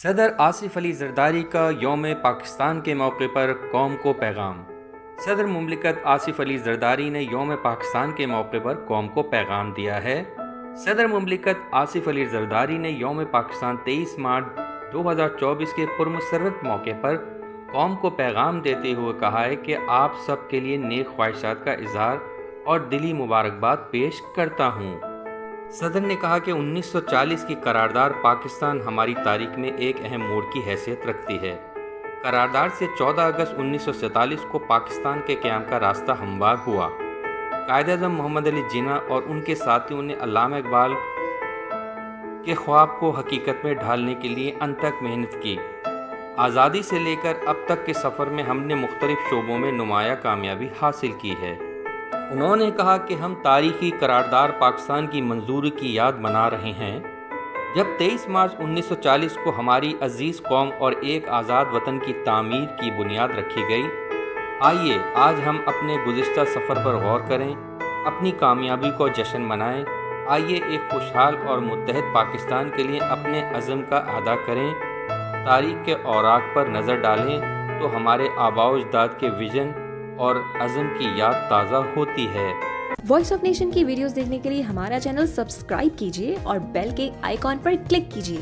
صدر آصف علی زرداری کا یوم پاکستان کے موقع پر قوم کو پیغام۔ صدر مملکت آصف علی زرداری نے یوم پاکستان کے موقع پر قوم کو پیغام دیا ہے۔ صدر مملکت آصف علی زرداری نے یوم پاکستان 23 مارچ 2024 کے پرمسرت موقع پر قوم کو پیغام دیتے ہوئے کہا ہے کہ آپ سب کے لیے نیک خواہشات کا اظہار اور دلی مبارکباد پیش کرتا ہوں۔ صدر نے کہا کہ 1940 کی قرارداد پاکستان ہماری تاریخ میں ایک اہم موڑ کی حیثیت رکھتی ہے۔ قرارداد سے 14 اگست 1947 کو پاکستان کے قیام کا راستہ ہموار ہوا۔ قائد اعظم محمد علی جناح اور ان کے ساتھیوں نے علامہ اقبال کے خواب کو حقیقت میں ڈھالنے کے لیے انتھک محنت کی۔ آزادی سے لے کر اب تک کے سفر میں ہم نے مختلف شعبوں میں نمایاں کامیابی حاصل کی ہے۔ انہوں نے کہا کہ ہم تاریخی قرارداد پاکستان کی منظوری کی یاد منا رہے ہیں، جب 23 مارچ 1940 کو ہماری عزیز قوم اور ایک آزاد وطن کی تعمیر کی بنیاد رکھی گئی۔ آئیے آج ہم اپنے گزشتہ سفر پر غور کریں، اپنی کامیابی کو جشن منائیں۔ آئیے ایک خوشحال اور متحد پاکستان کے لیے اپنے عزم کا اعادہ کریں۔ تاریخ کے اوراق پر نظر ڈالیں تو ہمارے آباء و اجداد کے ویژن اور عزم کی یاد تازہ ہوتی ہے۔ وائس آف نیشن کی ویڈیوز دیکھنے کے لیے ہمارا چینل سبسکرائب کیجیے اور بیل کے آئیکن پر کلک کیجیے۔